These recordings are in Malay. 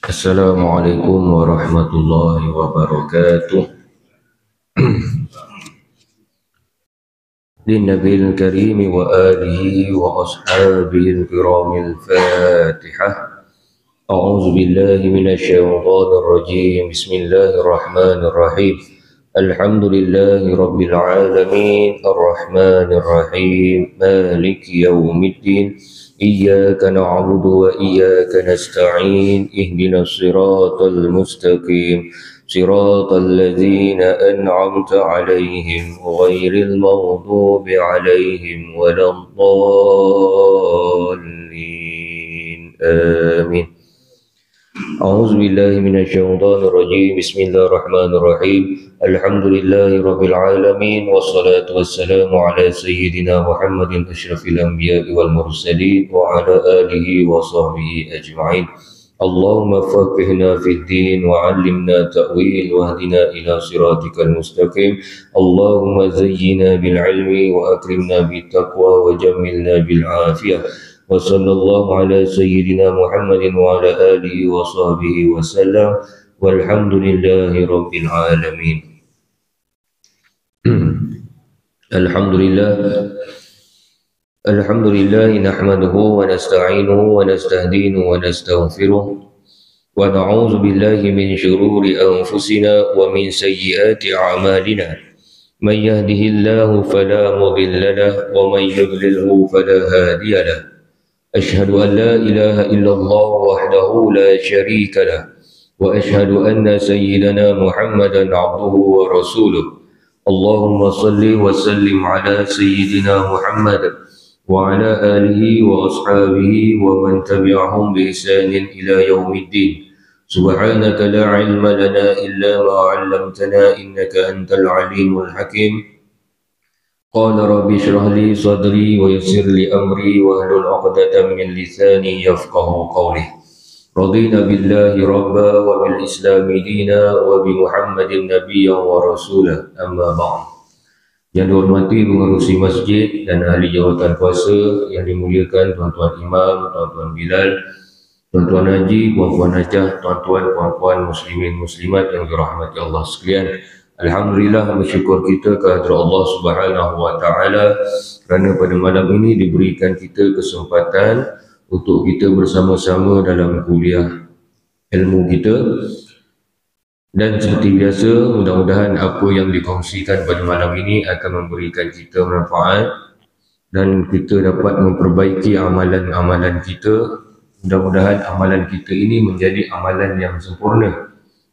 Assalamualaikum warahmatullahi wabarakatuh. للنبي الكريم وآله وأصحابه الكرام الفاتحة. أعوذ بالله من الشيطان الرجيم. بسم الله الرحمن الرحيم. الحمد لله رب العالمين الرحمن الرحيم مالك يوم الدين إياك نعبد وإياك نستعين اهدنا الصراط المستقيم صراط الذين أنعمت عليهم غير المغضوب عليهم ولا الضالين آمين. أعوذ بالله من الشيطان الرجيم. بسم الله الرحمن الرحيم. الحمد لله رب العالمين والصلاة والسلام على سيدنا محمد أشرف الأنبياء والمرسلين وعلى آله وصحبه أجمعين. اللهم فقهنا في الدين وعلمنا تأويل واهدنا إلى صراطك المستقيم. اللهم زينا بالعلم وأكرمنا بالتقوى وجملنا بالعافية. وصلى الله على سيدنا محمد وعلى آله وصحبه وسلم والحمد لله رب العالمين. الحمد لله نحمده ونستعينه ونستهديه ونستغفره ونعوذ بالله من شرور أنفسنا ومن سيئات أعمالنا. من يهده الله فلا مضل له ومن يضلله فلا هادي له. أشهد أن لا إله إلا الله وحده لا شريك له وأشهد أن سيدنا محمدا عبده ورسوله. اللهم صل وسلم على سيدنا محمد وعلى آله وأصحابه ومن تبعهم بإحسان إلى يوم الدين. سبحانك لا علم لنا إلا ما علمتنا إنك أنت العليم الحكيم. قال رب اشرح لي صدري ويسر لي أمري واحلل عقدة من لساني يفقه قولي. رضينا بالله ربا وبالإسلام دينا وبمحمد نبيا ورسولا. أما بعد. Yang dihormati pengerusi masjid dan ahli jawatan kuasa, yang dimuliakan tuan-tuan imam, tuan-tuan bilal, tuan-tuan haji, puan-puan hajah, tuan-tuan, puan-puan muslimin muslimat yang dirahmati Allah sekalian. Alhamdulillah, bersyukur kita kehadrat Allah Subhanahu wa taala kerana pada malam ini diberikan kita kesempatan untuk kita bersama-sama dalam kuliah ilmu kita. Dan seperti biasa, mudah-mudahan apa yang dikongsikan pada malam ini akan memberikan kita manfaat dan kita dapat memperbaiki amalan-amalan kita. Mudah-mudahan amalan kita ini menjadi amalan yang sempurna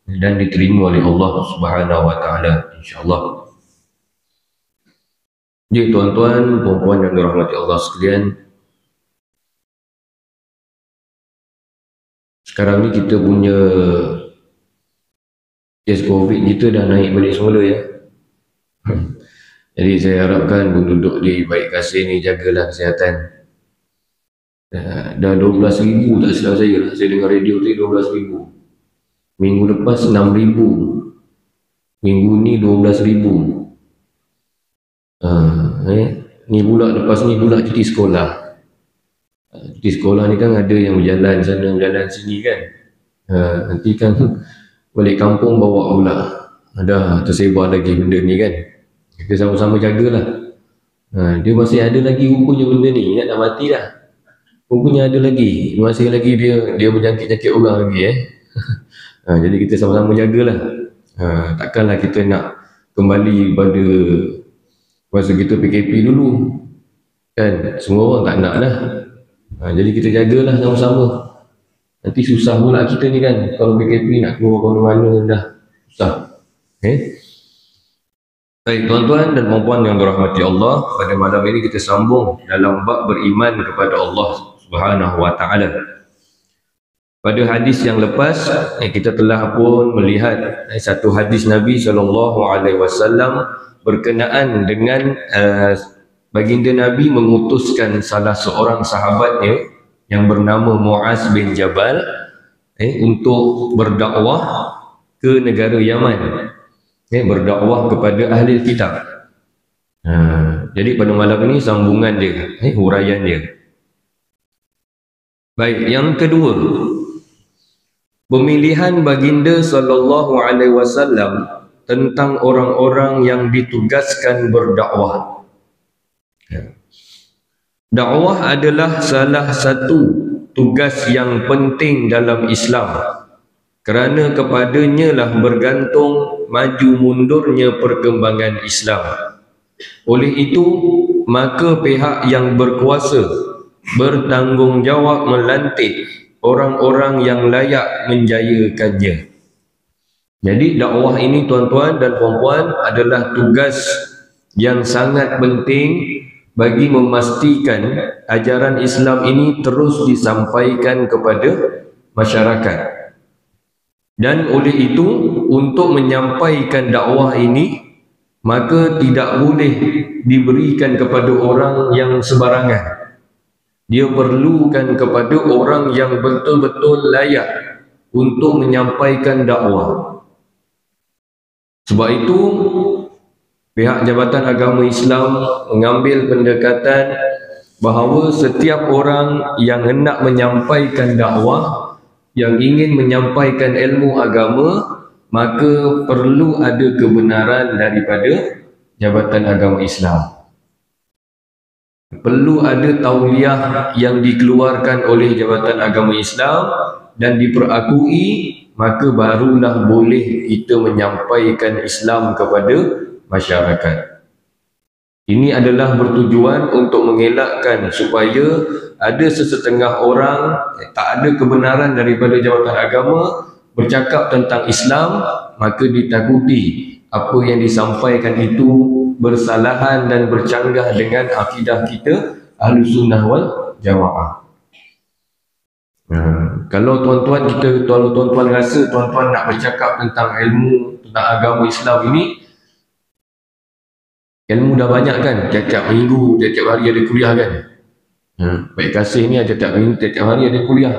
dan diterima oleh Allah Subhanahu wa taala, insya-Allah. Jadi tuan-tuan, puan-puan yang dirahmati Allah sekalian, sekarang ni kita punya kes COVID kita dah naik balik semula ya. Jadi saya harapkan penduduk di Baik Kasih ni jagalah kesihatan. Dah 12,000 tak silap saya lah. Saya dengar radio tu 12,000. Minggu lepas 6,000. Minggu ni 12,000. Ni pula lepas ni pula cuti sekolah. Cuti sekolah ni kan ada yang berjalan sana berjalan sini kan. Nanti kan balik kampung bawa pula. Dah tersebar lagi benda ni kan. Kita sama-sama jagalah. Dia masih ada lagi rupanya benda ni. Ingat dah mati dah. Rupanya ada lagi. Masih lagi dia berjangkit-jangkit orang lagi jadi kita sama-sama jagalah. Takkanlah kita nak kembali pada masa kita PKP dulu. Kan? Semua orang tak nak lah. Jadi kita jagalah sama-sama. Nanti susah pula kita ni kan. Kalau PKP nak keluar ke mana dah susah. Baik tuan-tuan dan puan-puan yang dirahmati Allah, pada malam ini kita sambung dalam bab beriman kepada Allah Subhanahu wa taala. Pada hadis yang lepas kita telah pun melihat satu hadis Nabi SAW berkenaan dengan baginda Nabi mengutuskan salah seorang sahabatnya yang bernama Muaz bin Jabal untuk berdakwah ke negara Yaman, berdakwah kepada ahli kitab. Jadi pada malam ini sambungan dia, huraian dia. Baik, yang kedua, pemilihan baginda sallallahu alaihi wasallam tentang orang-orang yang ditugaskan berdakwah. Dakwah adalah salah satu tugas yang penting dalam Islam, kerana kepadanya lah bergantung maju mundurnya perkembangan Islam. Oleh itu, maka pihak yang berkuasa bertanggungjawab melantik orang-orang yang layak menjayakannya. Jadi dakwah ini tuan-tuan dan puan-puan adalah tugas yang sangat penting bagi memastikan ajaran Islam ini terus disampaikan kepada masyarakat. Dan oleh itu, untuk menyampaikan dakwah ini, maka tidak boleh diberikan kepada orang yang sembarangan. Dia perlukan kepada orang yang betul-betul layak untuk menyampaikan dakwah. Sebab itu, pihak Jabatan Agama Islam mengambil pendekatan bahawa setiap orang yang hendak menyampaikan dakwah, yang ingin menyampaikan ilmu agama, maka perlu ada kebenaran daripada Jabatan Agama Islam. Perlu ada tauliah yang dikeluarkan oleh Jabatan Agama Islam dan diperakui, maka barulah boleh kita menyampaikan Islam kepada masyarakat. Ini adalah bertujuan untuk mengelakkan supaya ada sesetengah orang tak ada kebenaran daripada jabatan agama bercakap tentang Islam, maka ditakuti apa yang disampaikan itu bersalahan dan bercanggah dengan akidah kita Ahlussunnah wal Jamaah. Kalau tuan-tuan rasa tuan-tuan nak bercakap tentang ilmu, tentang agama Islam ini, ilmu dah banyak kan, tiap-tiap minggu, tiap-tiap hari ada kuliah kan. Baik Kasih ni tiap-tiap minggu, tiap-tiap hari ada kuliah.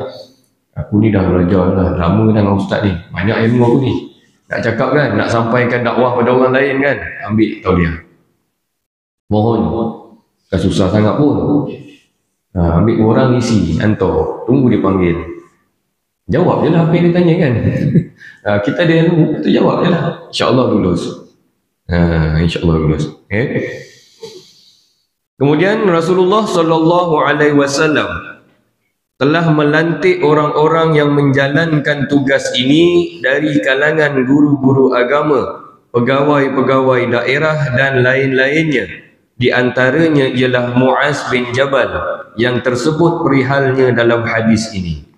Aku ni dah belajar dah, lama dengan ustaz ni, banyak ilmu aku ni. Nak cakap kan, nak sampaikan dakwah pada orang lain kan, ambil tauliah. Mohon, tak susah sangat pun. Ambil orang isi, hantar, tunggu dia panggil. Jawab je lah apa yang dia tanya kan. Kita ada ilmu, kita jawab je lah. InsyaAllah lulus. InsyaAllah lulus. Okay. Kemudian Rasulullah sallallahu alaihi wasallam telah melantik orang-orang yang menjalankan tugas ini dari kalangan guru-guru agama, pegawai-pegawai daerah dan lain-lainnya. Di antaranya ialah Muaz bin Jabal yang tersebut perihalnya dalam hadis ini.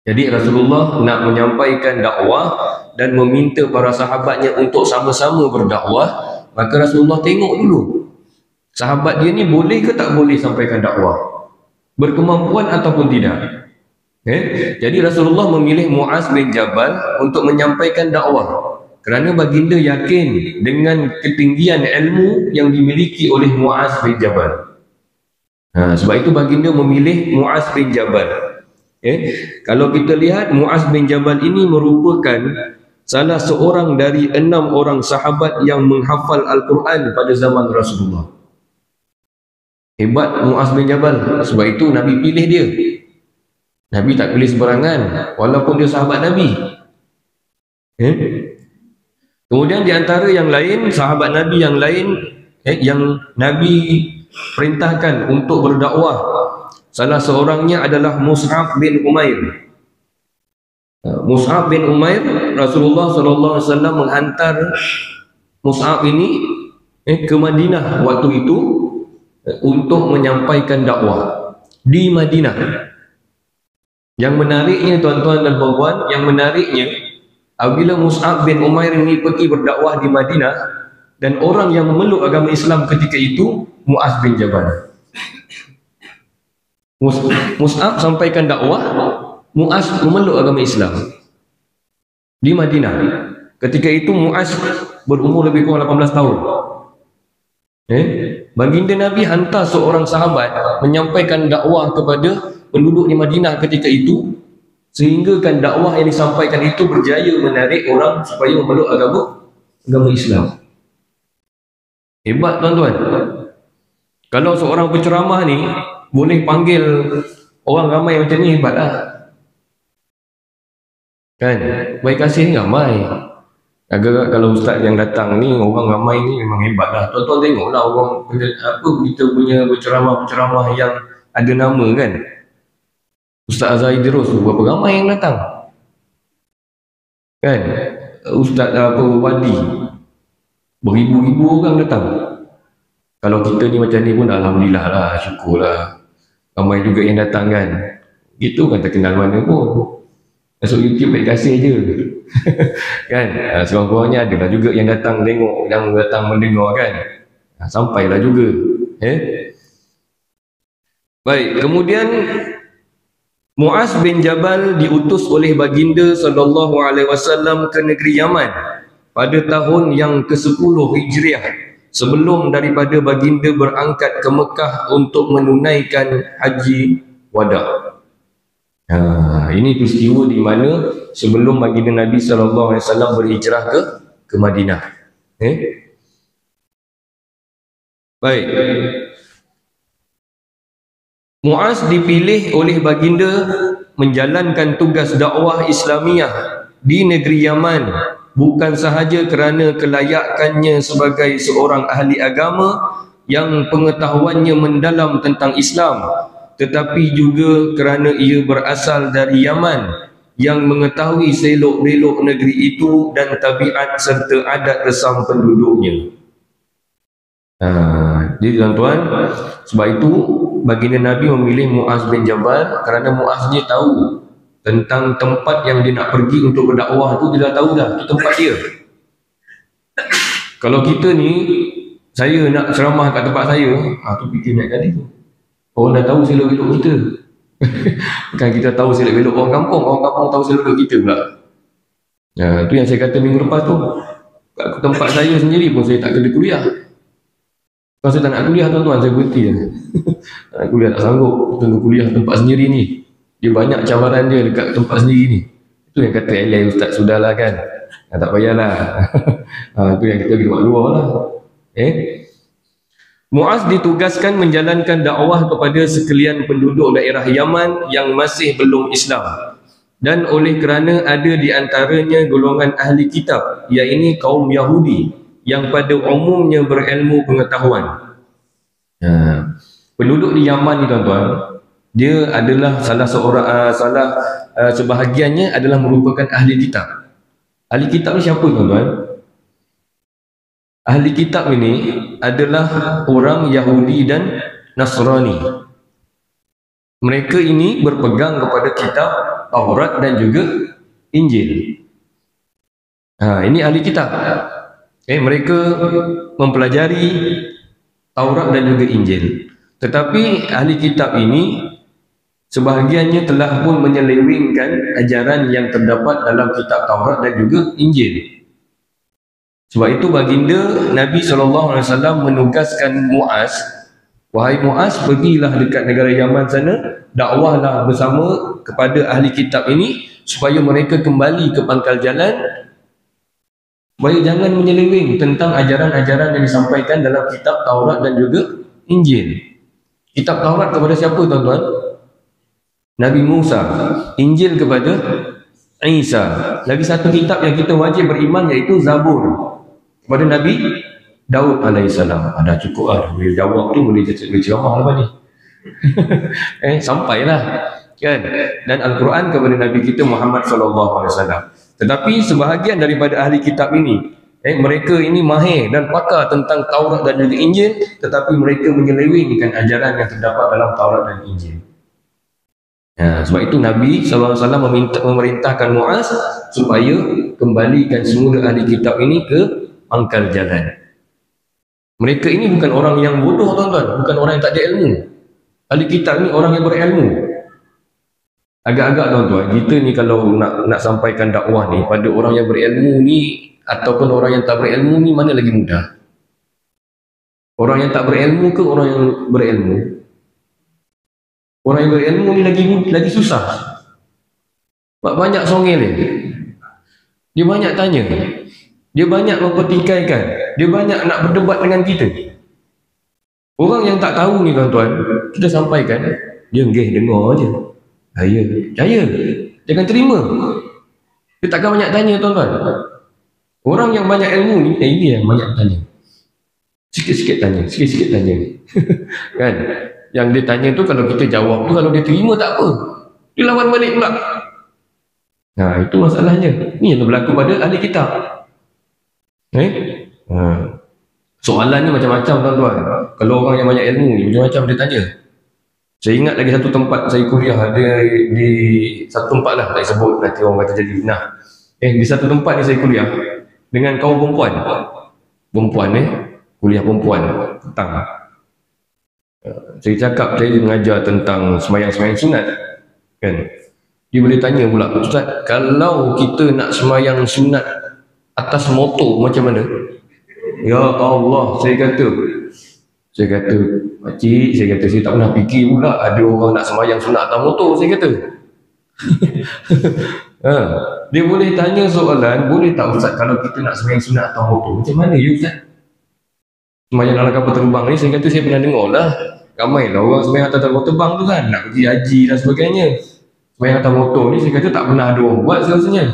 Jadi Rasulullah nak menyampaikan dakwah dan meminta para sahabatnya untuk sama-sama berdakwah, maka Rasulullah tengok dulu sahabat dia ni boleh ke tak boleh sampaikan dakwah, berkemampuan ataupun tidak. Jadi Rasulullah memilih Muaz bin Jabal untuk menyampaikan dakwah kerana baginda yakin dengan ketinggian ilmu yang dimiliki oleh Muaz bin Jabal. Sebab itu baginda memilih Muaz bin Jabal. Kalau kita lihat, Muaz bin Jabal ini merupakan salah seorang dari 6 orang sahabat yang menghafal Al-Quran pada zaman Rasulullah. Hebat Muaz bin Jabal, sebab itu Nabi pilih dia. Nabi tak pilih sembarangan, walaupun dia sahabat Nabi. Kemudian di antara yang lain, sahabat Nabi yang lain yang Nabi perintahkan untuk berdakwah, salah seorangnya adalah Mus'ab bin Umair. Mus'ab bin Umair, Rasulullah SAW menghantar Mus'ab ini ke Madinah waktu itu untuk menyampaikan dakwah di Madinah. Yang menariknya tuan-tuan dan puan-puan, yang menariknya apabila Mus'ab bin Umair ini pergi berdakwah di Madinah, dan orang yang memeluk agama Islam ketika itu Muaz bin Jabal. Mus'ab sampaikan dakwah, Muaz memeluk agama Islam di Madinah. Ketika itu Muaz berumur lebih kurang 18 tahun. Baginda Nabi hantar seorang sahabat menyampaikan dakwah kepada penduduk di Madinah ketika itu, sehingga kan dakwah yang disampaikan itu berjaya menarik orang supaya memeluk agama Islam. Hebat tuan-tuan. Kalau seorang penceramah ni boleh panggil orang ramai macam ni, hebat lah. Kan? Baik kasih ni ramai. Agak-agak kalau ustaz yang datang ni, orang ramai ni memang hebat lah. Tuan-tuan tengoklah orang apa kita punya berceramah-berceramah yang ada nama kan. Ustaz Azhar Idrus tu berapa ramai yang datang. Kan? Ustaz apa Wadi, beribu-ribu orang datang. Kalau kita ni macam ni pun alhamdulillah lah, syukurlah. Ramai juga yang datang kan. Gitu kan tak kenal mana pun. Masuk YouTube baik kasih je. Kan? Sekurang-kurangnya adalah juga yang datang tengok, yang datang mendengar kan. Sampailah juga. Baik, kemudian Muaz bin Jabal diutus oleh baginda sallallahu alaihi wasallam ke negeri Yaman pada tahun yang ke-10 Hijriah, sebelum daripada baginda berangkat ke Mekah untuk menunaikan haji wada. Ini peristiwa di mana sebelum baginda Nabi sallallahu alaihi wasallam berhijrah ke Madinah. Baik. Muaz dipilih oleh baginda menjalankan tugas dakwah Islamiah di negeri Yaman bukan sahaja kerana kelayakannya sebagai seorang ahli agama yang pengetahuannya mendalam tentang Islam, tetapi juga kerana ia berasal dari Yaman yang mengetahui selok-belok negeri itu dan tabiat serta adat resam penduduknya. Jadi tuan-tuan, sebab itu baginda Nabi memilih Muaz bin Jabal kerana Muaz ni tahu tentang tempat yang dia nak pergi untuk berdakwah tu. Dia dah tahu dah itu tempat dia. Kalau kita ni, saya nak ceramah kat tempat saya, tu fikir naik kali tu. Orang dah tahu selok-belok kita. Bukan kita tahu selok-belok orang kampung tahu selok-belok kita pula. Tu yang saya kata minggu lepas tu. Kat tempat saya sendiri pun saya tak kena kuliah. Kalau saya tak nak kuliah tuan-tuan, saya berhenti je. Tak nak kuliah, tak sanggup tunggu kuliah tempat sendiri ni. Dia banyak cabaran dia dekat tempat sendiri ni. Itu yang kata Elai Ustaz, sudahlah kan. Tak payahlah. Itu yang kita pergi buat luar lah. Muaz ditugaskan menjalankan dakwah kepada sekalian penduduk daerah Yaman yang masih belum Islam, dan oleh kerana ada di antaranya golongan ahli kitab, iaitu kaum Yahudi yang pada umumnya berilmu pengetahuan. Penduduk di Yaman ni tuan-tuan, dia adalah sebahagiannya adalah merupakan ahli kitab. Ahli kitab ni siapa tuan-tuan? Ahli kitab ini adalah orang Yahudi dan Nasrani. Mereka ini berpegang kepada kitab Taurat dan juga Injil. Ini ahli kitab. Mereka mempelajari Taurat dan juga Injil. Tetapi ahli kitab ini sebahagiannya telah pun menyelewengkan ajaran yang terdapat dalam kitab Taurat dan juga Injil. Sebab itu baginda Nabi SAW menugaskan Muaz, wahai Muaz, pergilah dekat negara Yaman sana, dakwahlah bersama kepada ahli kitab ini supaya mereka kembali ke pangkal jalan, supaya jangan menyeleweng tentang ajaran-ajaran yang disampaikan dalam kitab Taurat dan juga Injil. Kitab Taurat kepada siapa tuan-tuan? Nabi Musa. Injil kepada Isa. Lagi satu kitab yang kita wajib beriman iaitu Zabur kepada Nabi Daud alaihissalam. Dah cukup lah. Boleh jawab tu, boleh ceramah lepas ni. Sampailah kan. Dan Al-Quran kepada Nabi kita Muhammad SAW. Tetapi sebahagian daripada ahli kitab ini, mereka ini mahir dan pakar tentang Taurat dan juga Injil, tetapi mereka menyelewengkan ajaran yang terdapat dalam Taurat dan Injil. Sebab itu Nabi SAW memerintahkan Muaz supaya kembalikan semula ahli kitab ini ke pangkal jalan. Mereka ini bukan orang yang bodoh tuan-tuan, bukan orang yang tak ada ilmu. Ahli kitab ni orang yang berilmu. Agak-agak tuan-tuan, kita ni kalau nak sampaikan dakwah ni pada orang yang berilmu ni ataupun orang yang tak berilmu ni, mana lagi mudah? Orang yang tak berilmu ke orang yang berilmu? Orang yang berilmu ni lagi susah. Banyak songel dia banyak tanya, dia banyak mempertikaikan, dia banyak nak berdebat dengan kita. Orang yang tak tahu ni tuan-tuan, kita sampaikan, dia dengar je. Ya, jangan terima. Dia takkan banyak tanya tuan-tuan. Orang yang banyak ilmu ni, ini yang banyak tanya. Sikit-sikit tanya, sikit-sikit tanya. Kan? Yang dia tanya tu kalau kita jawab tu, kalau dia terima tak apa. Dia lawan balik pula. Nah, itu masalahnya. Ni yang berlaku pada ahli kitab. Soalannya macam-macam tuan-tuan. Kalau orang yang banyak ilmu ni, macam-macam dia tanya. Saya ingat lagi satu tempat saya kuliah, ada di satu tempat lah, tak sebut nanti orang kata jadi. Nah, di satu tempat ni saya kuliah dengan kaum perempuan. Kuliah perempuan petang. Saya cakap saya mengajar tentang semayang-semayang sunat, kan? Dia boleh tanya pula, Ustaz, kalau kita nak semayang sunat atas motor macam mana? Ya Allah, saya kata, pakcik, saya tak pernah fikir pula ada orang nak semayang sunat atas motor, saya kata. Dia boleh tanya soalan, boleh tak Ustaz, kalau kita nak semayang sunat atas motor, macam mana ya Ustaz? Semayang dalam kapal terbang ni, saya kata saya pernah dengar lah. Ramai lah orang semayang atas kapal terbang tu kan, nak pergi haji dan sebagainya. Semayang atas motor ni, saya kata tak pernah ada orang buat seharusnya.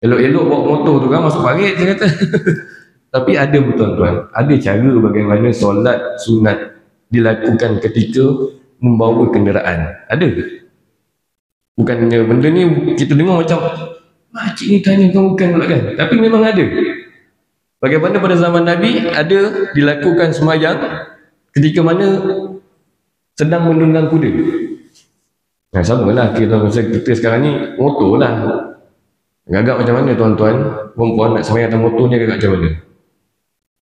Elok-elok bawa motor tu kan, masuk parit, saya kata. Tapi ada tuan-tuan, ada cara bagaimana solat sunat dilakukan ketika membawa kenderaan. Ada. Bukannya benda ni kita dengar macam, makcik ni tanya kan bukan pula kan. Tapi memang ada. Bagaimana pada zaman Nabi ada dilakukan semayang ketika mana sedang menunggang kuda. Nah, sama lah kita sekarang ni motor lah. Agak macam mana tuan-tuan, perempuan nak semayang atas motor ni agak macam mana?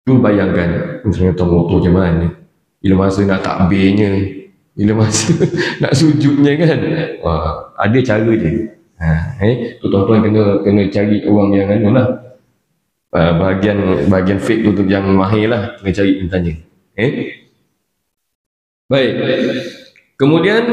Tu bayangkan, semayang atas motor macam mana? Bila masa nak takbirnya, bila masa nak sujudnya kan? Wah, ada cara je. Tu tuan-tuan kena cari orang yang lah. Bahagian fake tu yang mahir lah, kena cari dan tanya. Baik. Kemudian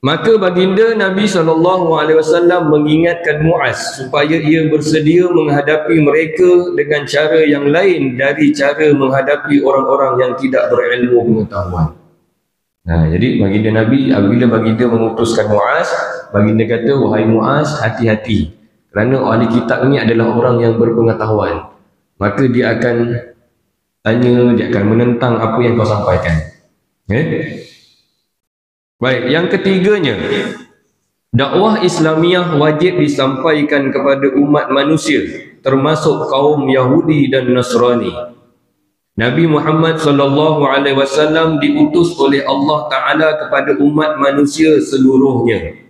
maka baginda Nabi SAW mengingatkan Muaz supaya ia bersedia menghadapi mereka dengan cara yang lain dari cara menghadapi orang-orang yang tidak berilmu pengetahuan. Nah, jadi baginda Nabi apabila baginda mengutuskan Muaz, baginda kata, wahai Muaz, hati-hati. Kerana ahli kitab ini adalah orang yang berpengetahuan. Maka dia akan tanya, dia akan menentang apa yang kau sampaikan. Baik, yang ketiganya, dakwah Islamiah wajib disampaikan kepada umat manusia, termasuk kaum Yahudi dan Nasrani. Nabi Muhammad SAW diutus oleh Allah Ta'ala kepada umat manusia seluruhnya.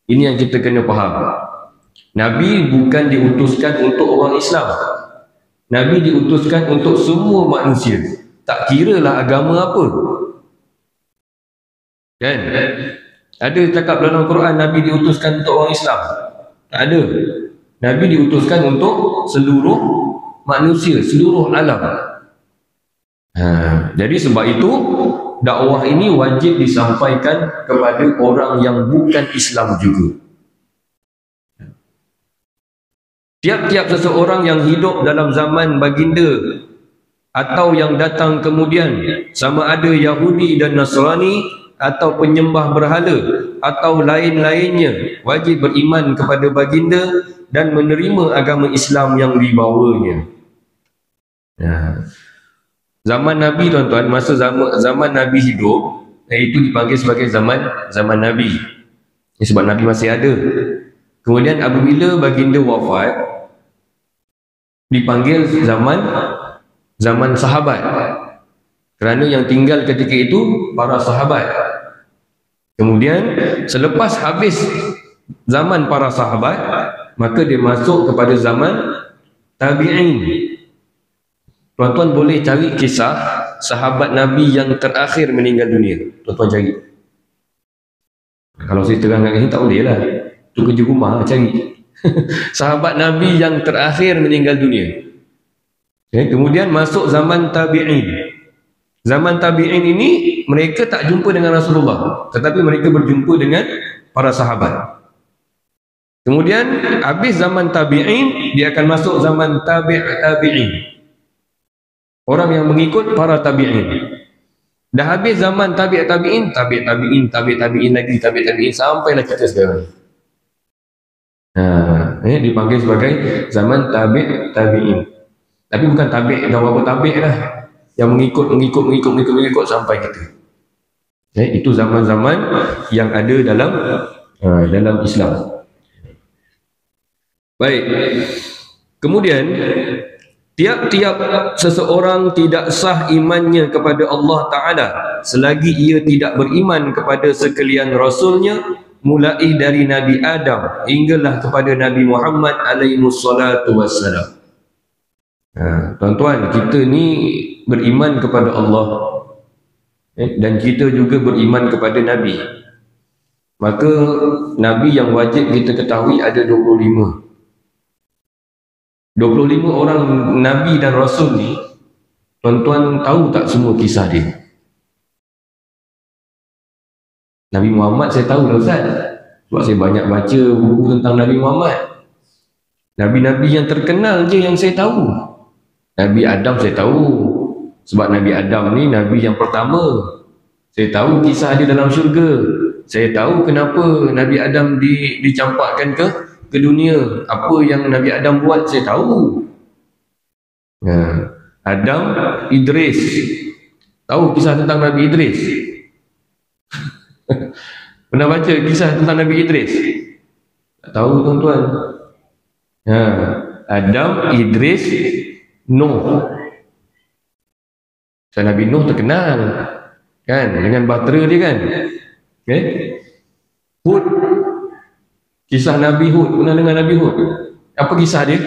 Ini yang kita kena faham. Nabi bukan diutuskan untuk orang Islam. Nabi diutuskan untuk semua manusia. Tak kiralah agama apa. Kan? Ada cakap dalam Quran Nabi diutuskan untuk orang Islam? Tak ada. Nabi diutuskan untuk seluruh manusia, seluruh alam. Jadi sebab itu dakwah ini wajib disampaikan kepada orang yang bukan Islam juga. Tiap-tiap seseorang yang hidup dalam zaman baginda atau yang datang kemudian, sama ada Yahudi dan Nasrani atau penyembah berhala atau lain-lainnya, wajib beriman kepada baginda dan menerima agama Islam yang dibawanya. Zaman Nabi tuan-tuan, masa zaman Nabi hidup, itu dipanggil sebagai zaman Nabi. Sebab Nabi masih ada. Kemudian apabila baginda wafat, dipanggil zaman sahabat. Kerana yang tinggal ketika itu para sahabat. Kemudian selepas habis zaman para sahabat, maka dia masuk kepada zaman tabi'in. Tuan-tuan boleh cari kisah sahabat Nabi yang terakhir meninggal dunia. Tuan-tuan cari. Kalau saya terangkan ini tak boleh lah. Itu kerja rumah cari. Sahabat Nabi yang terakhir meninggal dunia. Kemudian masuk zaman tabi'in. Zaman tabi'in ini mereka tak jumpa dengan Rasulullah, tetapi mereka berjumpa dengan para sahabat. Kemudian habis zaman tabi'in, dia akan masuk zaman tabi'in. Orang yang mengikut para tabi'in. Dah habis zaman tabi'in lagi, tabi'in sampailah kita sekarang. Dipanggil sebagai zaman tabi'in. Tapi bukan tabi' dah berapa tabi' dah, yang mengikut sampai kita. Itu zaman-zaman yang ada dalam Islam. Baik. Kemudian tiap-tiap seseorang tidak sah imannya kepada Allah Ta'ala selagi ia tidak beriman kepada sekalian Rasulnya, mulai dari Nabi Adam hinggalah kepada Nabi Muhammad alaihi wassalatu wassalam. Tuan-tuan, kita ni beriman kepada Allah, dan kita juga beriman kepada Nabi. Maka Nabi yang wajib kita ketahui ada 25 orang Nabi dan Rasul ni. Tuan-tuan tahu tak semua kisah dia? Nabi Muhammad saya tahu lah Ustaz, sebab saya banyak baca buku tentang Nabi Muhammad. Nabi-Nabi yang terkenal je yang saya tahu. Nabi Adam saya tahu, sebab Nabi Adam ni Nabi yang pertama. Saya tahu kisah dia dalam syurga. Saya tahu kenapa Nabi Adam dicampakkan ke dunia. Apa yang Nabi Adam buat saya tahu. Adam, Idris. Tahu kisah tentang Nabi Idris? Pernah baca kisah tentang Nabi Idris? Tak tahu tuan-tuan. Adam, Idris, Nuh. Nabi Nuh terkenal kan dengan bahtera dia kan. Hud, kisah Nabi Hud. Pernah dengar Nabi Hud? Apa kisah dia?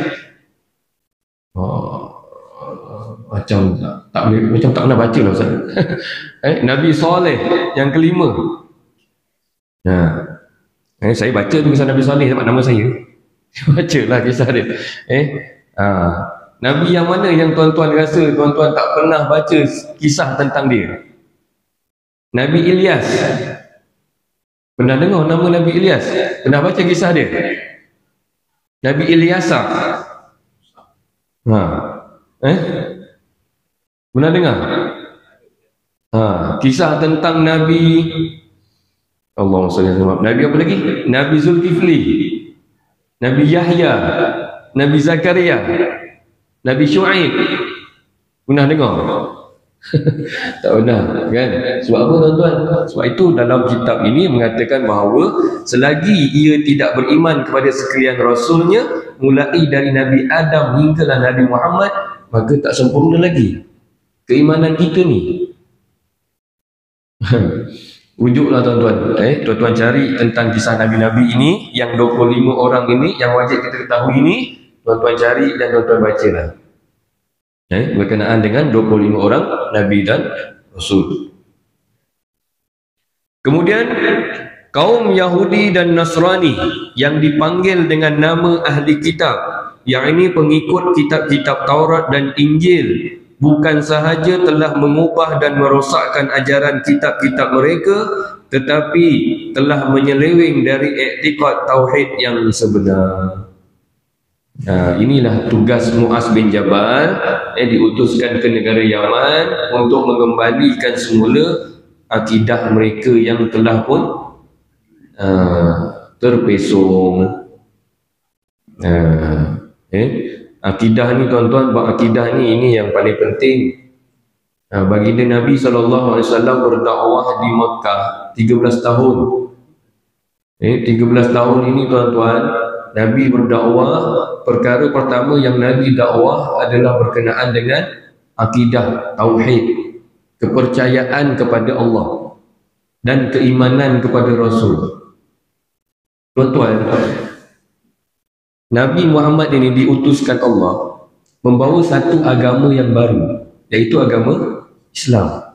Macam tak pernah baca lah Ustaz. Nabi Saleh yang kelima. Saya baca tu kisah Nabi Saleh sebab nama saya. Baca lah kisah dia. Nabi yang mana yang tuan-tuan rasa tuan-tuan tak pernah baca kisah tentang dia? Nabi Ilyas. Pernah dengar nama Nabi Ilyas? Pernah baca kisah dia? Nabi Ilyasa. Pernah dengar? Kisah tentang Nabi Allahumma salli alaihi wasallam. Nabi apa lagi? Nabi Zulkifli, Nabi Yahya, Nabi Zakaria, Nabi Syuaib. Pernah dengar? Tak pernah kan? Sebab apa tuan-tuan? Sebab itu dalam kitab ini mengatakan bahawa selagi ia tidak beriman kepada sekalian Rasulnya, mulai dari Nabi Adam hinggalah Nabi Muhammad, maka tak sempurna lagi keimanan kita ni. Rujuklah tuan-tuan. Tuan-tuan cari tentang kisah Nabi-Nabi ini, yang 25 orang ini yang wajib kita ketahui ini. Tuan-tuan cari dan tuan-tuan bacalah berkenaan dengan 25 orang Nabi dan Rasul. Kemudian kaum Yahudi dan Nasrani yang dipanggil dengan nama ahli kitab, yang ini pengikut kitab-kitab Taurat dan Injil, bukan sahaja telah mengubah dan merosakkan ajaran kitab-kitab mereka, tetapi telah menyeleweng dari i'tiqad tauhid yang sebenar. Inilah tugas Muaz bin Jabal diutuskan ke negara Yaman untuk mengembalikan semula akidah mereka yang telah pun terpesong. Akidah ni tuan-tuan, akidah ni ini yang paling penting. Baginda Nabi SAW berdakwah di Mekah 13 tahun. 13 tahun ini tuan-tuan, Nabi berdakwah. Perkara pertama yang Nabi dakwah adalah berkenaan dengan akidah tauhid, kepercayaan kepada Allah dan keimanan kepada Rasul. Tuan-tuan, Nabi Muhammad ini diutuskan Allah membawa satu agama yang baru, iaitu agama Islam.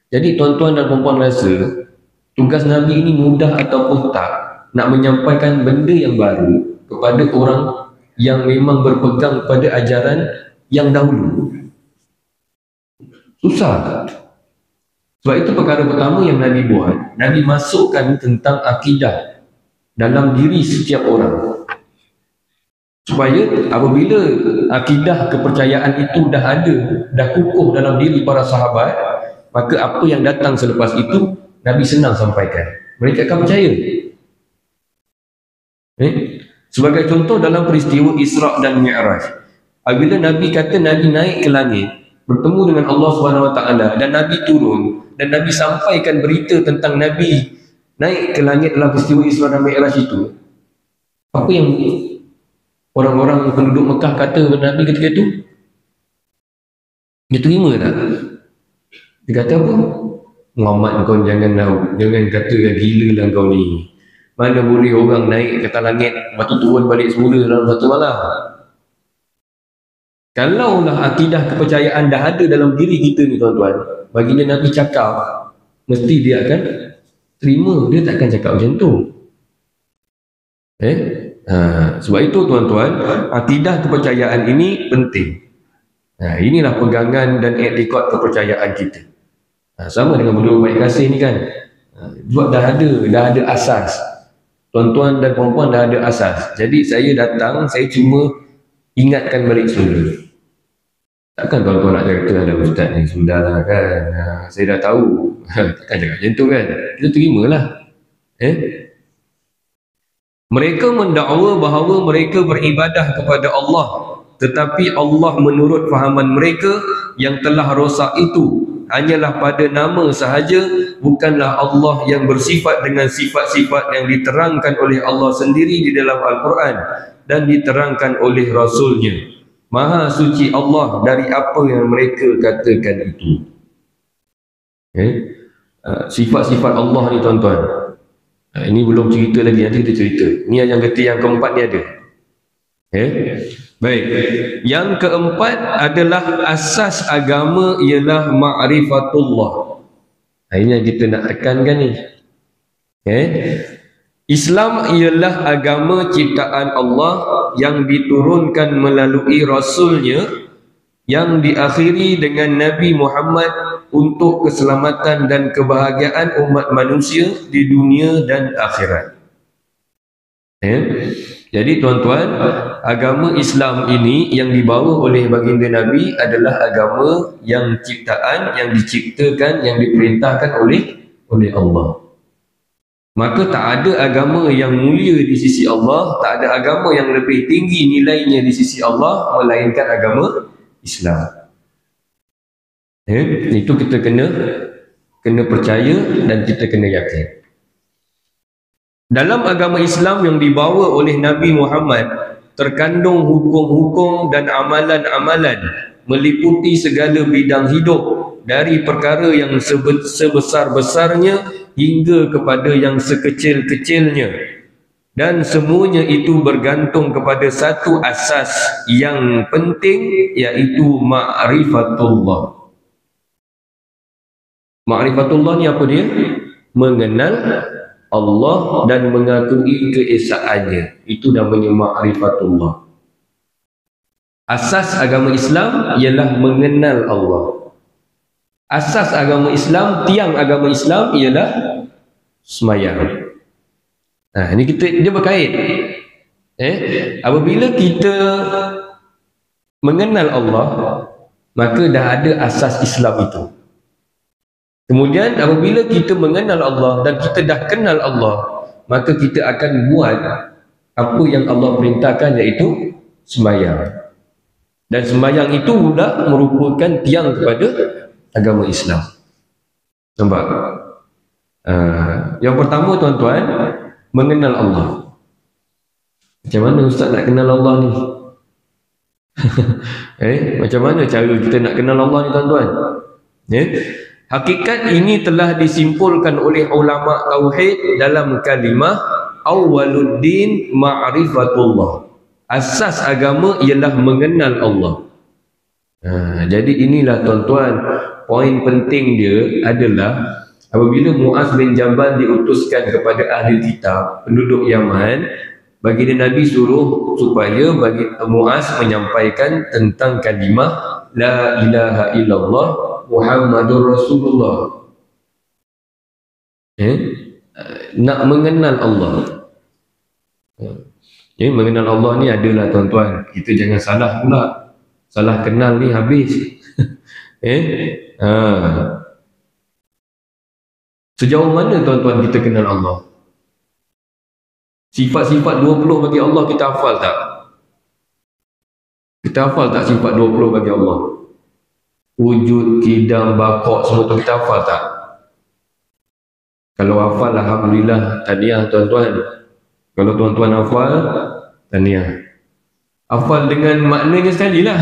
Jadi tuan-tuan dan puan-puan rasa tugas Nabi ini mudah ataupun tak nak menyampaikan benda yang baru kepada orang yang memang berpegang pada ajaran yang dahulu? Susah. Sebab itu perkara pertama yang Nabi buat, Nabi masukkan tentang akidah dalam diri setiap orang, supaya apabila akidah kepercayaan itu dah ada, dah kukuh dalam diri para sahabat, maka apa yang datang selepas itu Nabi senang sampaikan. Mereka akan percaya. Sebagai contoh dalam peristiwa Isra' dan Mi'raj, apabila Nabi kata Nabi naik ke langit, bertemu dengan Allah SWT, dan Nabi turun, dan Nabi sampaikan berita tentang Nabi naik ke langit dalam peristiwa Isra' dan Mi'raj itu, apa yang orang-orang penduduk Mekah kata kepada Nabi ketika itu? Dia terima tak? Dia kata apa? Muhammad, kau jangan kata gila lah kau ni. Mana boleh orang naik ke atas langit, lepas tu turun balik semula dalam satu malam. Kalaulah akidah kepercayaan dah ada dalam diri kita ni tuan-tuan, baginda Nabi cakap, mesti dia akan terima. Dia takkan cakap macam tu. Sebab itu tuan-tuan, akidah kepercayaan ini penting. Inilah pegangan dan etikot kepercayaan kita. Sama dengan penduduk baik kasih ni kan, sebab dah ada asas. Tuan-tuan dan puan-puan dah ada asas. Jadi saya datang, saya cuma ingatkan balik semula. Takkan tuan-tuan nak kata ada ustaz ni, sudahlah kan, saya dah tahu. Takkan cakap macam tu kan. Kita terimalah. Mereka mendakwa bahawa mereka beribadah kepada Allah, tetapi Allah menurut fahaman mereka yang telah rosak itu hanyalah pada nama sahaja, bukanlah Allah yang bersifat dengan sifat-sifat yang diterangkan oleh Allah sendiri di dalam Al-Quran dan diterangkan oleh Rasulnya. Maha suci Allah dari apa yang mereka katakan itu. Sifat-sifat Allah ni tuan-tuan, ini belum cerita lagi, nanti kita cerita. Ni yang ketiga, yang keempat ni ada. Baik. Yang keempat adalah asas agama ialah ma'rifatullah. Ini yang kita nak tekankan ni. Islam ialah agama ciptaan Allah yang diturunkan melalui Rasulnya, yang diakhiri dengan Nabi Muhammad untuk keselamatan dan kebahagiaan umat manusia di dunia dan akhirat. Jadi tuan-tuan, agama Islam ini yang dibawa oleh baginda Nabi adalah agama yang ciptaan, yang diciptakan, yang diperintahkan oleh Allah. Maka tak ada agama yang mulia di sisi Allah, tak ada agama yang lebih tinggi nilainya di sisi Allah melainkan agama Islam. Itu kita kena percaya dan kita kena yakin. Dalam agama Islam yang dibawa oleh Nabi Muhammad terkandung hukum-hukum dan amalan-amalan meliputi segala bidang hidup, dari perkara yang sebesar-besarnya hingga kepada yang sekecil-kecilnya, dan semuanya itu bergantung kepada satu asas yang penting, iaitu ma'rifatullah. Ma'rifatullah ni apa dia? Mengenal Allah dan mengakui keesaannya. Itu namanya ma'rifatullah. Asas agama Islam ialah mengenal Allah. Asas agama Islam, tiang agama Islam ialah sembahyang. Ini dia berkait. Apabila kita mengenal Allah, maka dah ada asas Islam itu. Kemudian apabila kita mengenal Allah dan kita dah kenal Allah, maka kita akan buat apa yang Allah perintahkan, iaitu sembahyang. Dan sembahyang itu pula merupakan tiang kepada agama Islam. Nampak? Yang pertama tuan-tuan, mengenal Allah. Macam mana Ustaz nak kenal Allah ni? Macam mana cara kita nak kenal Allah ni tuan-tuan? Hakikat ini telah disimpulkan oleh ulama tauhid dalam kalimah awwaluddin ma'rifatullah. Asas agama ialah mengenal Allah. Jadi inilah tuan-tuan, poin penting dia adalah apabila Muaz bin Jabal diutuskan kepada ahli kitab, penduduk Yaman, baginda Nabi suruh supaya bagi Muaz menyampaikan tentang kalimah la ilaha illallah Muhammadur Rasulullah. Nak mengenal Allah. Mengenal Allah ni adalah tuan-tuan, kita jangan salah pula. Salah kenal ni habis. Sejauh mana tuan-tuan kita kenal Allah? Sifat-sifat 20 bagi Allah kita hafal tak? Kita hafal tak sifat 20 bagi Allah? Wujud, kidam, baqak, semua tu kita hafal tak? Kalau hafal, alhamdulillah, tahniah tuan-tuan. Kalau tuan-tuan hafal, tahniah. Hafal dengan maknanya sekali lah.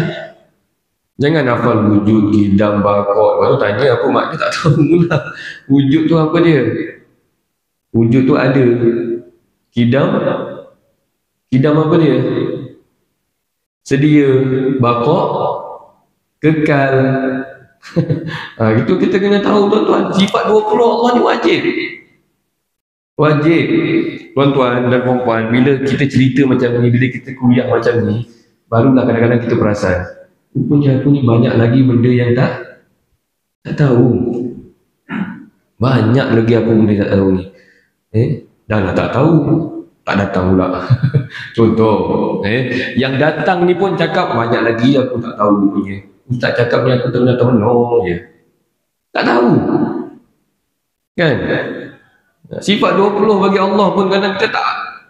Jangan hafal wujud, kidam, baqak. Baru tanya apa makna, tak tahu lah. Wujud tu apa dia? Wujud tu ada. Kidam apa dia? Sedia. Baqak, kekal. Itu kita kena tahu tuan-tuan. Sifat 20 Allah ni wajib. Wajib. Tuan-tuan dan puan-puan, bila kita cerita macam ni, bila kita kuliah macam ni, barulah kadang-kadang kita perasan, rupanya aku ni banyak lagi benda yang tak tahu. Banyak lagi aku benda tak tahu ni. Dah lah tak tahu, tak datang pula. Contoh, yang datang ni pun cakap banyak lagi aku tak tahu punya. Ustaz cakap ni aku tahu je. Tak tahu. Kan? Sifat 20 bagi Allah pun kadang kita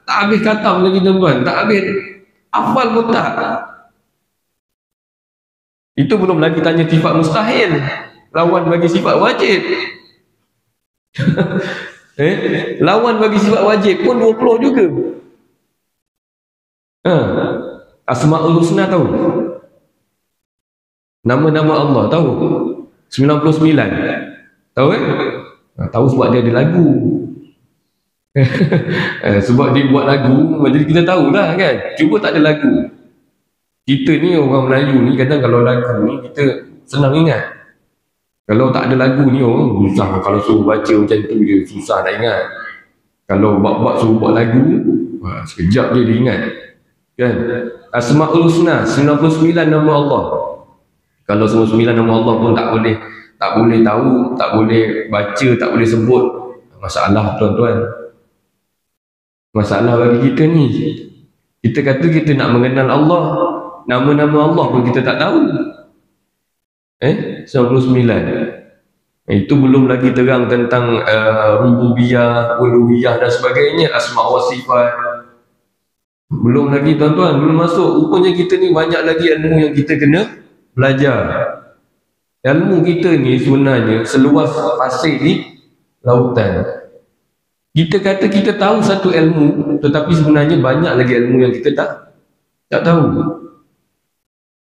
tak habis khatam lagi tuan-tuan. Tak habis hafal pun tak. Itu belum lagi tanya sifat mustahil. Lawan bagi sifat wajib. Lawan bagi sifat wajib pun 20 juga. Asma'ul Husna tahu? Nama-nama Allah tahu? 99. Tahu kan? Tahu sebab dia ada lagu. Sebab dia buat lagu, jadi kita tahulah kan. Cuba tak ada lagu. Kita ni orang Melayu ni kadang kalau lagu ni kita senang ingat. Kalau tak ada lagu ni susah. Kalau suruh baca macam tu je susah nak ingat. Kalau bab-bab suruh buat lagu, sekejap je dia ingat. Kan? Asma'ul Husna, 99 nama Allah. Kalau 99 nama Allah pun tak boleh tahu, tak boleh baca, tak boleh sebut, masalah tuan-tuan. Masalah bagi kita ni, kita kata kita nak mengenal Allah, nama-nama Allah pun kita tak tahu. 99. Itu belum lagi terang tentang rububiyah, uluhiyah dan sebagainya, asma wa sifat. Belum lagi tuan-tuan, belum masuk. Rupanya kita ni banyak lagi ilmu yang kita kena belajar. Ilmu kita ni sebenarnya seluas pasir di lautan. Kita kata kita tahu satu ilmu, tetapi sebenarnya banyak lagi ilmu yang kita tak tahu.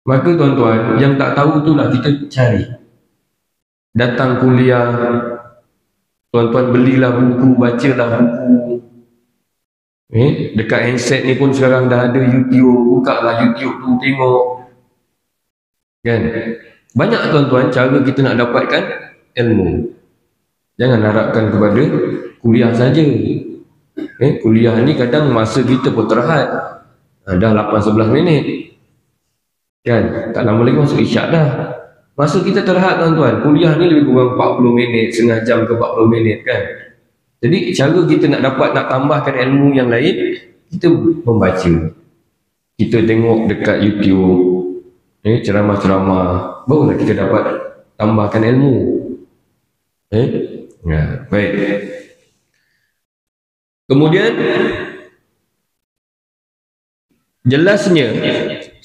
Maka tuan-tuan, yang tak tahu itulah kita cari. Datang kuliah, tuan-tuan belilah buku, bacalah buku. Dekat handset ni pun sekarang dah ada YouTube, bukalah YouTube tu tengok. Kan? Banyak tuan-tuan cara kita nak dapatkan ilmu. Jangan harapkan kepada kuliah saja. Kuliah ni kadang masa kita pun terhad. Dah 8-11 minit. Kan? Tak lama lagi masuk isyak dah. Masa kita terhad tuan-tuan. Kuliah ni lebih kurang 40 minit, setengah jam ke 40 minit kan. Jadi cara kita nak tambahkan ilmu yang lain, kita membaca. Kita tengok dekat YouTube, ceramah-ceramah, barulah kita dapat tambahkan ilmu. Ya, baik. Kemudian jelasnya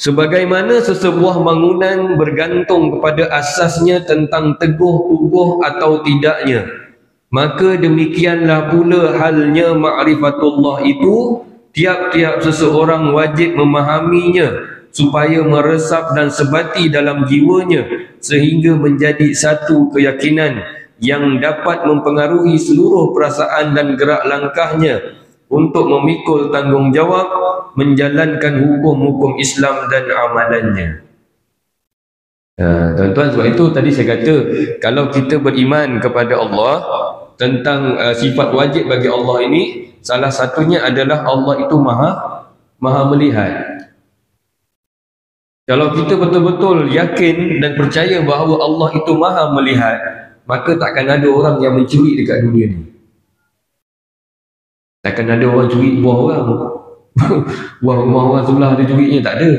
sebagaimana sesebuah bangunan bergantung kepada asasnya tentang teguh kukuh atau tidaknya, maka demikianlah pula halnya ma'rifatullah itu, tiap-tiap seseorang wajib memahaminya supaya meresap dan sebati dalam jiwanya sehingga menjadi satu keyakinan yang dapat mempengaruhi seluruh perasaan dan gerak langkahnya untuk memikul tanggungjawab menjalankan hukum-hukum Islam dan amalannya. Tuan-tuan, sebab itu tadi saya kata, kalau kita beriman kepada Allah tentang sifat wajib bagi Allah ini, salah satunya adalah Allah itu maha melihat. Kalau kita betul-betul yakin dan percaya bahawa Allah itu maha melihat, maka takkan ada orang yang mencuri dekat dunia ni. Takkan ada orang curi buah orang. Buah rumah orang sebelah ada curinya, tak ada.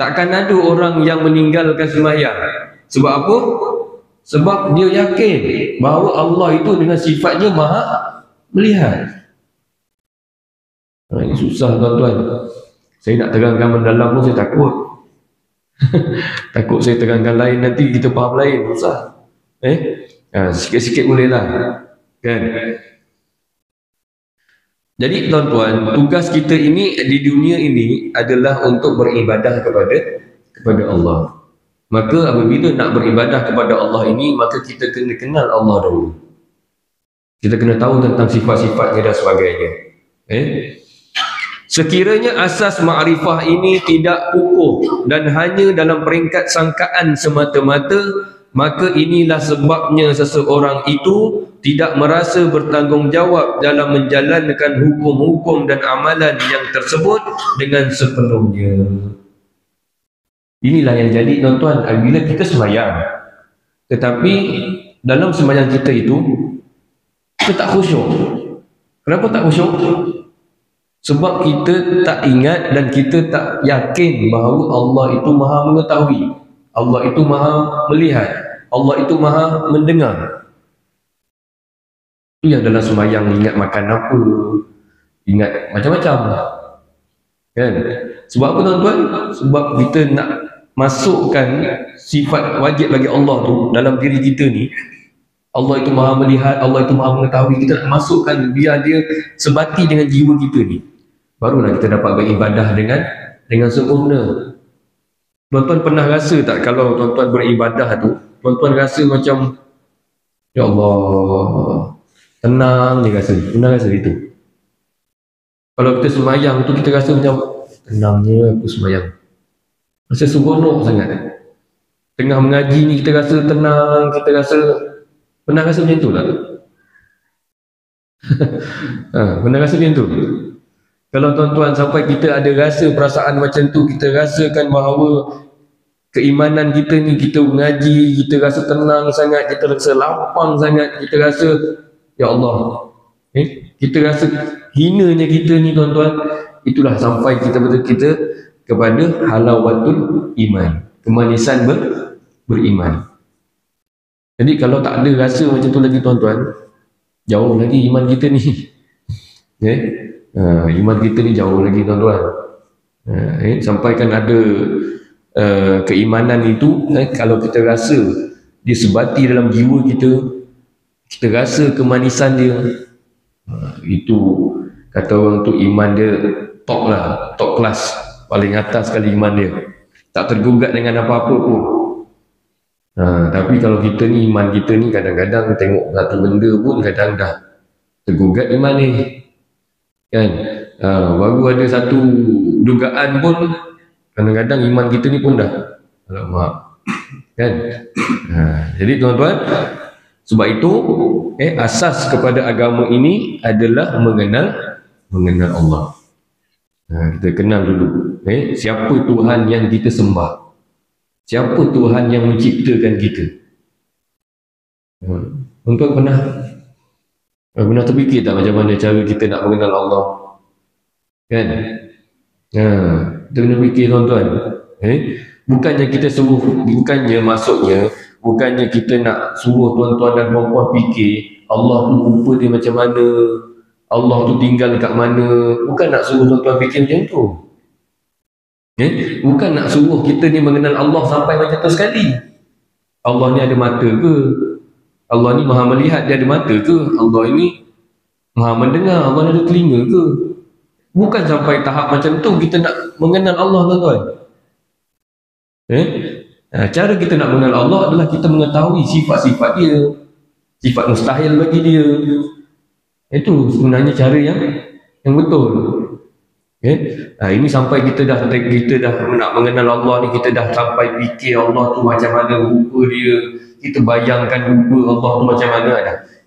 Takkan ada orang yang meninggalkan sembahyang. Sebab apa? Sebab dia yakin bahawa Allah itu dengan sifatnya maha melihat. Ini susah tuan-tuan. Saya nak terangkan mendalam pun saya takut. Takut saya terangkan lain nanti kita faham lain, susah. Sikit-sikit boleh lah, kan? Jadi tuan-tuan, tugas kita ini di dunia ini adalah untuk beribadah kepada Allah. Maka apabila nak beribadah kepada Allah ini, maka kita kena kenal Allah dahulu. Kita kena tahu tentang sifat-sifatnya dan sebagainya. Sekiranya asas ma'rifah ini tidak kukuh dan hanya dalam peringkat sangkaan semata-mata, maka inilah sebabnya seseorang itu tidak merasa bertanggungjawab dalam menjalankan hukum-hukum dan amalan yang tersebut dengan sepenuhnya. Inilah yang jadi tuan-tuan, bila kita sembahyang, tetapi dalam sembahyang kita itu kita tak khusyuk. Kenapa tak khusyuk? Sebab kita tak ingat dan kita tak yakin bahawa Allah itu maha mengetahui, Allah itu maha melihat, Allah itu maha mendengar. Itu yang dalam sembahyang, ingat makan apa, ingat macam-macam, kan? Sebab apa tuan-tuan? Sebab kita nak masukkan sifat wajib bagi Allah tu dalam diri kita ni. Allah itu maha melihat, Allah itu maha mengetahui. Kita nak masukkan biar dia sebati dengan jiwa kita ni, barulah kita dapat beribadah dengan sempurna. Tuan-tuan pernah rasa tak kalau tuan-tuan beribadah tu, tuan-tuan rasa macam, ya Allah, tenang dia rasa. Pernah rasa itu? Kalau kita sembahyang tu, kita rasa macam tenangnya aku sembahyang, rasa seronok sangat. Tengah mengaji ni kita rasa tenang, kita rasa, pernah rasa macam tu tak? Pernah rasa macam tu? Kalau tuan-tuan sampai kita ada rasa perasaan macam tu, kita rasakan bahawa keimanan kita ni, kita mengaji, kita rasa tenang sangat, kita rasa lapang sangat, kita rasa, ya Allah, kita rasa hinanya kita ni tuan-tuan, itulah sampai kita betul kita kepada halawatul iman, kemanisan beriman. Jadi kalau tak ada rasa macam tu lagi tuan-tuan, jauh lagi iman kita ni. Iman kita ni jauh lagi tuan-tuan. Sampaikan ada keimanan itu, kalau kita rasa dia sebati dalam jiwa kita, kita rasa kemanisan dia, itu kata orang tu iman dia top lah, top kelas, paling atas sekali iman dia, tak tergugat dengan apa-apa pun. Tapi kalau kita ni, iman kita ni kadang-kadang tengok satu benda pun kadang dah tergugat iman ni, kan? Baru ada satu dugaan pun kadang-kadang iman kita ni pun dah, alamak, kan? Jadi tuan-tuan, sebab itu asas kepada agama ini adalah mengenal Allah. Kita kenal dulu siapa Tuhan yang kita sembah, siapa Tuhan yang menciptakan kita. Tuan-tuan pernah terfikir tak macam mana cara kita nak mengenal Allah, kan? Kita kena fikir tuan-tuan. Bukannya kita suruh, bukannya kita nak suruh tuan-tuan dan puan-puan fikir Allah tu rupa dia macam mana, Allah tu tinggal kat mana. Bukan nak suruh tuan-tuan fikir macam tu. Bukan nak suruh kita ni mengenal Allah sampai macam tu sekali. Allah ni ada mata ke? Allah ni maha melihat, dia ada mata ke? Allah ini maha mendengar, Allah ni ada telinga ke? Bukan sampai tahap macam tu kita nak mengenal Allah tuan-tuan. Cara kita nak mengenal Allah adalah kita mengetahui sifat-sifat dia, sifat mustahil bagi dia. Itu sebenarnya cara yang betul. Ini sampai kita dah nak mengenal Allah ni, kita dah sampai fikir Allah tu macam mana rupa dia, kita bayangkan rupa Allah tu macam mana,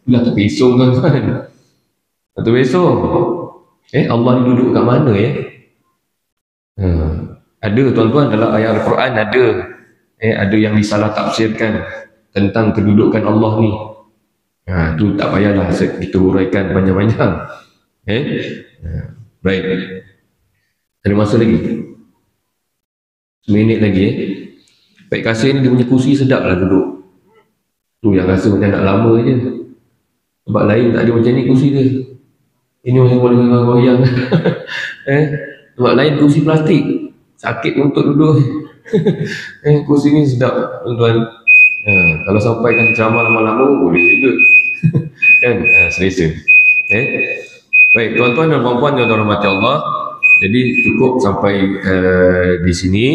dah terpesong tuan-tuan. Terpesong. Allah ni duduk kat mana Ada tuan-tuan dalam ayat Al-Quran ada yang disalah tafsirkan tentang kedudukan Allah ni. Tu tak payahlah kita huraikan panjang-panjang. Baik. Ada masa lagi? Seminit lagi Baik, kasih ni dia punya kursi sedap lah duduk. Tu yang rasa macam nak lama je. Sebab lain tak ada macam ni kursi dia. Ini masih boleh goyang. Tempat lain kursi plastik. Sakit untuk duduk. Kursi ni sedap, tuan-tuan. Kalau sampaikan ceramah lama-lama boleh juga. Kan? Selesa. Baik, tuan-tuan dan puan-puan yang dirahmati Allah. Jadi cukup sampai di sini.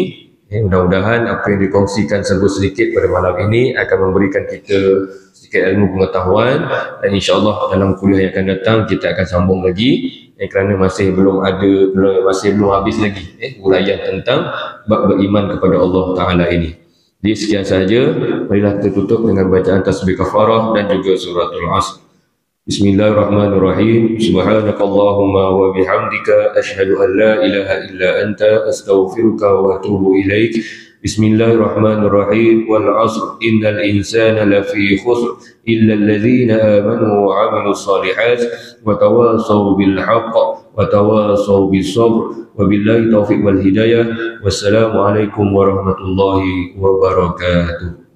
Mudah-mudahan apa yang dikongsikan sedikit pada malam ini akan memberikan kita sedikit ilmu pengetahuan, dan insya-Allah dalam kuliah yang akan datang kita akan sambung lagi, kerana masih belum habis lagi uraian tentang bab beriman kepada Allah Taala ini. Jadi sekian sahaja, marilah kita tutup dengan bacaan tasbih kafarah dan juga suratul Asr. Bismillahirrahmanirrahim. Subhanakallahumma wa bihamdika asyhadu an la ilaha illa anta astaghfiruka wa atubu ilaik. Bismillahirrahmanirrahim. Wal 'asr innal insana lafi khusr illa alladhina amanu wa 'amilus solihat wa tawasaw bil haqq wa tawasaw bis sabr. Wabillahi taufiq wal hidayah. Wassalamu alaikum warahmatullahi wabarakatuh.